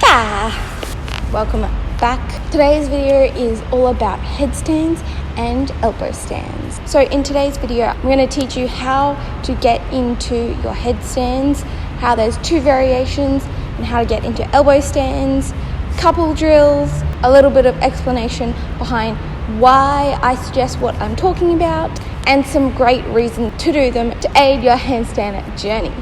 Welcome back. Today's video is all about headstands and elbow stands. So in today's video, I'm going to teach you how to get into your headstands, how there's two variations, and how to get into elbow stands, couple drills, a little bit of explanation behind why I suggest what I'm talking about, and some great reasons to do them to aid your handstand journey.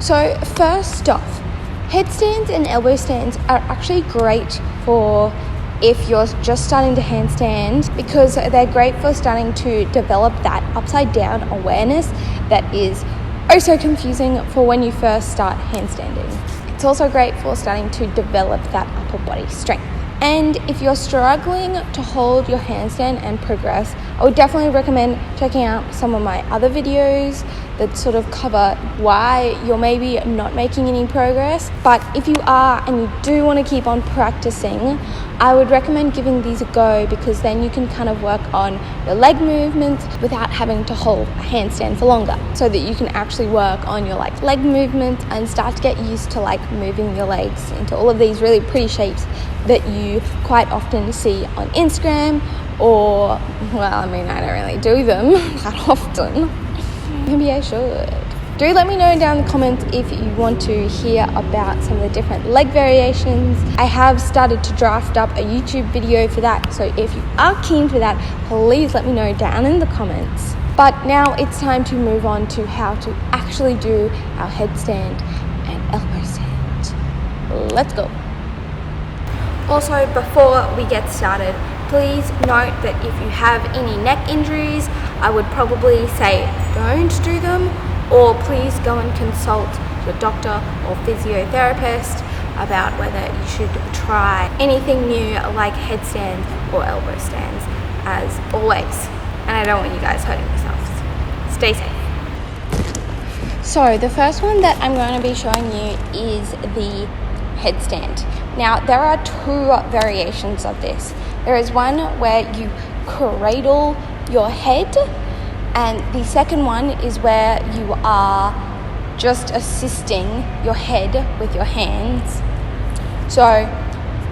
So first off, headstands and elbow stands are actually great for if you're just starting to handstand, because they're great for starting to develop that upside down awareness that is oh so confusing for when you first start handstanding. It's also great for starting to develop that upper body strength. And if you're struggling to hold your handstand and progress, I would definitely recommend checking out some of my other videos that sort of cover why you're maybe not making any progress. But if you are and you do want to keep on practicing, I would recommend giving these a go, because then you can kind of work on your leg movements without having to hold a handstand for longer, so that you can actually work on your leg movements and start to get used to moving your legs into all of these really pretty shapes that you quite often see on Instagram, or, I don't really do them that often. Maybe I should. Do let me know down in the comments if you want to hear about some of the different leg variations. I have started to draft up a YouTube video for that, so if you are keen for that, please let me know down in the comments. But now it's time to move on to how to actually do our headstand and elbow stand. Let's go. Also, before we get started, please note that if you have any neck injuries, I would probably say don't do them, or please go and consult your doctor or physiotherapist about whether you should try anything new like headstands or elbow stands, as always. And I don't want you guys hurting yourselves. Stay safe. So the first one that I'm going to be showing you is the headstand. Now, there are two variations of this. There is one where you cradle your head, and the second one is where you are just assisting your head with your hands. So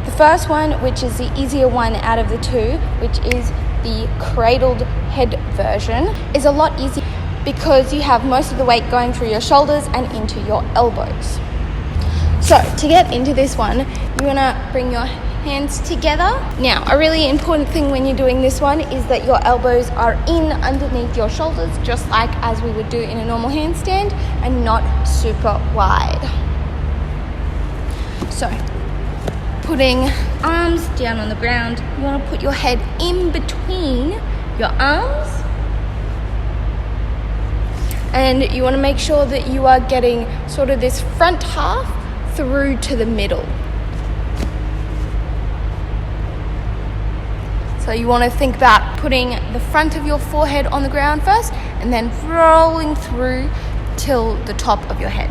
the first one, which is the easier one out of the two, which is the cradled head version, is a lot easier because you have most of the weight going through your shoulders and into your elbows. So to get into this one, you want to bring your hands together. Now, a really important thing when you're doing this one is that your elbows are in underneath your shoulders, just like as we would do in a normal handstand, and not super wide. So, putting arms down on the ground, you want to put your head in between your arms, and you want to make sure that you are getting sort of this front half through to the middle. So you want to think about putting the front of your forehead on the ground first, and then rolling through till the top of your head.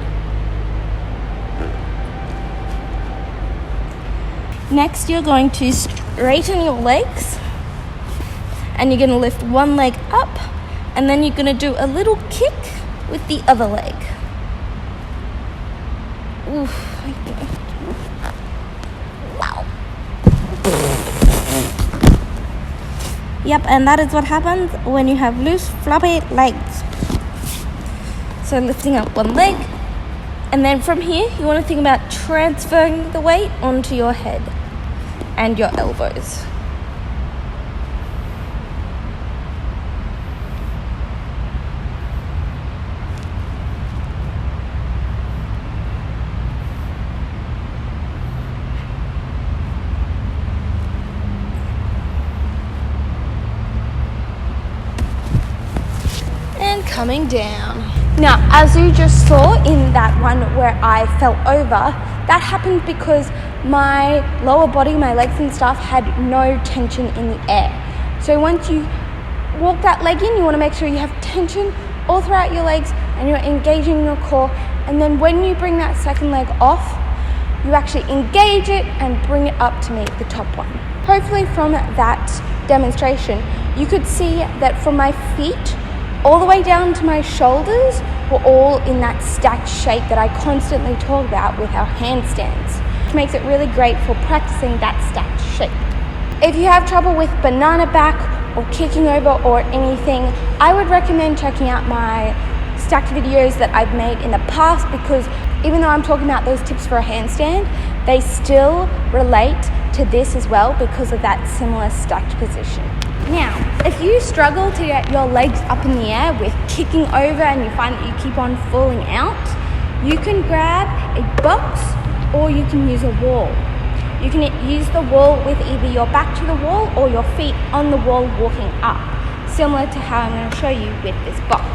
Next, you're going to straighten your legs, and you're going to lift one leg up, and then you're going to do a little kick with the other leg. Oof. Wow. Yep, and that is what happens when you have loose, floppy legs. So lifting up one leg, and then from here, you want to think about transferring the weight onto your head and your elbows. Coming down. Now, as you just saw in that one where I fell over, that happened because my lower body, my legs and stuff, had no tension in the air. So once you walk that leg in, you want to make sure you have tension all throughout your legs and you're engaging your core. And then when you bring that second leg off, you actually engage it and bring it up to meet the top one. Hopefully from that demonstration, you could see that from my feet all the way down to my shoulders were all in that stacked shape that I constantly talk about with our handstands. which makes it really great for practicing that stacked shape. If you have trouble with banana back or kicking over or anything, I would recommend checking out my stacked videos that I've made in the past, because even though I'm talking about those tips for a handstand, they still relate to this as well because of that similar stacked position. Now, if you struggle to get your legs up in the air with kicking over and you find that you keep on falling out, you can grab a box or you can use a wall. You can use the wall with either your back to the wall or your feet on the wall walking up, similar to how I'm going to show you with this box.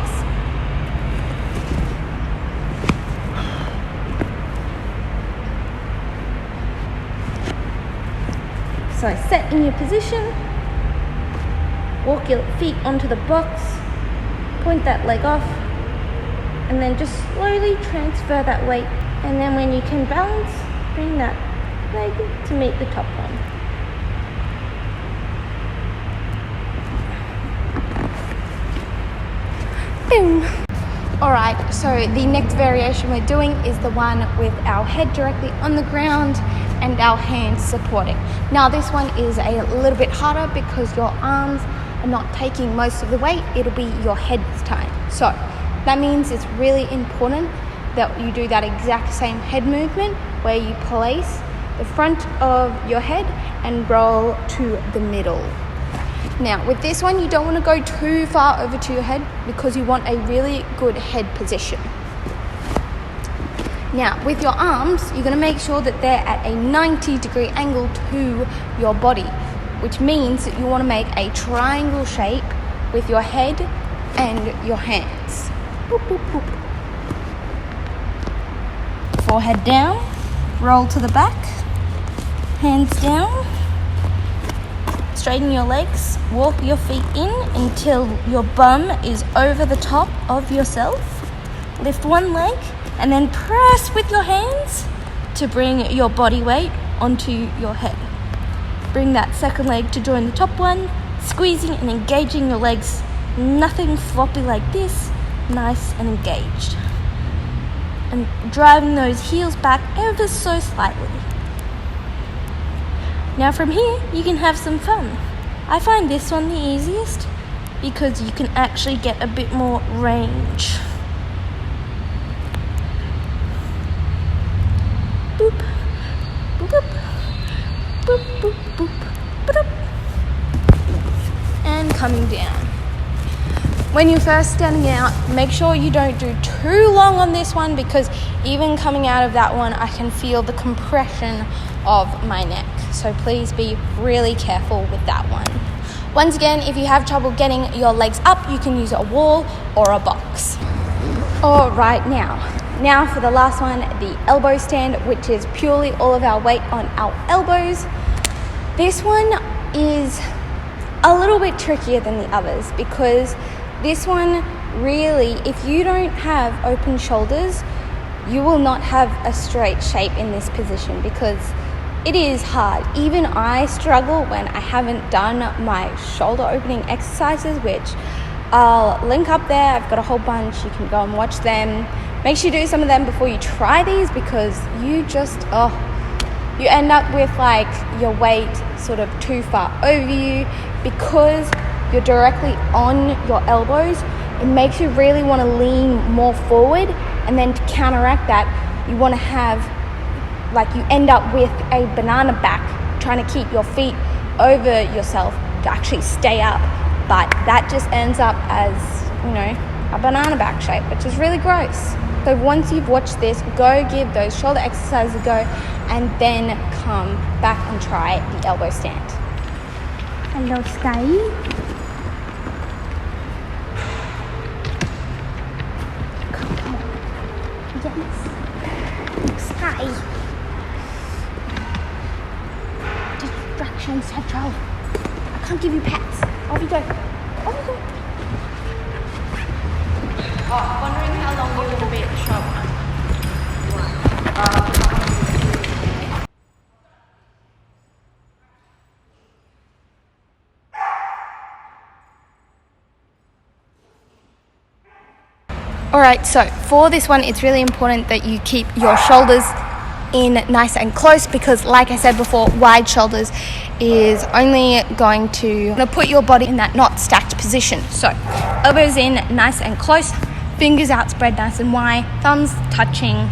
So set in your position, walk your feet onto the box, point that leg off, and then just slowly transfer that weight. And then when you can balance, bring that leg to meet the top one. Boom! Alright, so the next variation we're doing is the one with our head directly on the ground and our hands supporting. Now this one is a little bit harder because your arms are not taking most of the weight, it'll be your head's time. So that means it's really important that you do that exact same head movement where you place the front of your head and roll to the middle. Now with this one, you don't want to go too far over to your head because you want a really good head position. Now with your arms, you're going to make sure that they're at a 90-degree angle to your body, which means that you want to make a triangle shape with your head and your hands. Boop, boop, boop. Forehead down, roll to the back, hands down, straighten your legs, walk your feet in until your bum is over the top of yourself, lift one leg, and then press with your hands to bring your body weight onto your head. Bring that second leg to join the top one, squeezing and engaging your legs, nothing floppy like this, nice and engaged. And driving those heels back ever so slightly. Now from here, you can have some fun. I find this one the easiest because you can actually get a bit more range. Boop, boop, boop, boop, boop, boop, boop, and coming down. When you're first standing out, make sure you don't do too long on this one because even coming out of that one, I can feel the compression of my neck. So please be really careful with that one. Once again, if you have trouble getting your legs up, you can use a wall or a box. All right, now for the last one, the elbow stand, which is purely all of our weight on our elbows. This one is a little bit trickier than the others because this one really, if you don't have open shoulders, you will not have a straight shape in this position because it is hard. Even I struggle when I haven't done my shoulder opening exercises, which I'll link up there. I've got a whole bunch. You can go and watch them. Make sure you do some of them before you try these because you end up with like your weight sort of too far over you because you're directly on your elbows. It makes you really want to lean more forward, and then to counteract that, you want to have, like, you end up with a banana back, trying to keep your feet over yourself to actually stay up, but that just ends up as, a banana back shape, which is really gross. So once you've watched this, go give those shoulder exercises a go, and then come back and try the elbow stand. Hello, Sky. Sky. Distraction central. I can't give you pets. Off you go. Off you go. Oh, wondering how long you're going to be at the shop. Alright, so for this one, it's really important that you keep your shoulders in nice and close, because like I said before, wide shoulders is only going to put your body in that not stacked position. So elbows in nice and close, fingers outspread nice and wide, thumbs touching.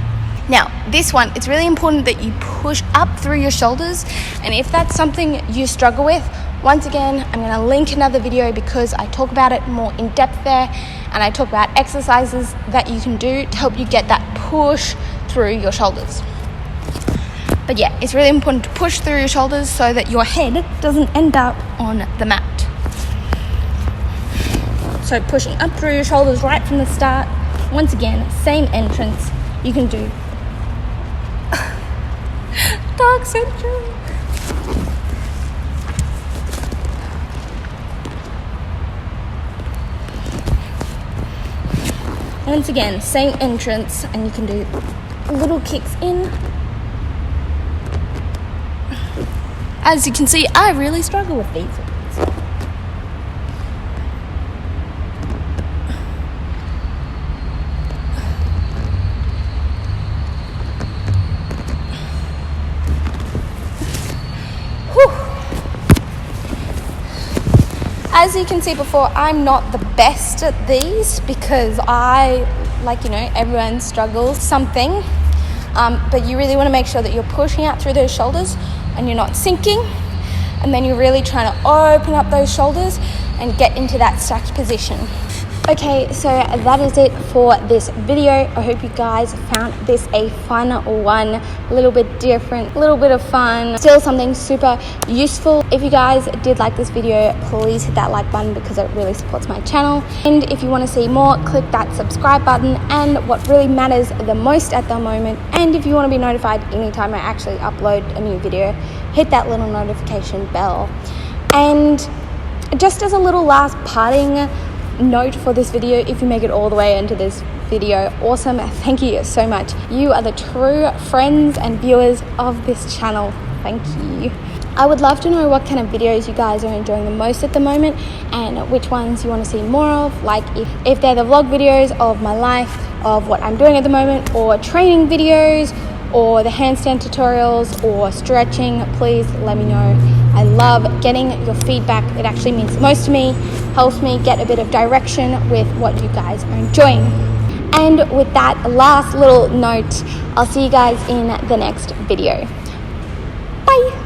Now this one, it's really important that you push up through your shoulders, and if that's something you struggle with, once again, I'm going to link another video because I talk about it more in depth there, and I talk about exercises that you can do to help you get that push through your shoulders. But yeah, it's really important to push through your shoulders so that your head doesn't end up on the mat. So pushing up through your shoulders right from the start. Once again, same entrance. You can do dog central. Once again, same entrance, and you can do little kicks in. As you can see, I really struggle with these ones. As you can see before, I'm not the best at these because everyone struggles something. But you really want to make sure that you're pushing out through those shoulders and you're not sinking. And then you're really trying to open up those shoulders and get into that stacked position. Okay, so that is it for this video. I hope you guys found this a fun one, a little bit different, a little bit of fun, still something super useful. If you guys did like this video, please hit that like button because it really supports my channel. And if you want to see more, click that subscribe button. And what really matters the most at the moment, and if you want to be notified anytime I actually upload a new video, hit that little notification bell. And just as a little last parting note for this video, if you make it all the way into this video, awesome, thank you so much. You are the true friends and viewers of this channel. Thank you. I would love to know what kind of videos you guys are enjoying the most at the moment and which ones you want to see more of, like if they're the vlog videos of my life, of what I'm doing at the moment, or training videos, or the handstand tutorials, or stretching. Please let me know. I love getting your feedback. It actually means the most to me, helps me get a bit of direction with what you guys are enjoying. And with that last little note, I'll see you guys in the next video. Bye.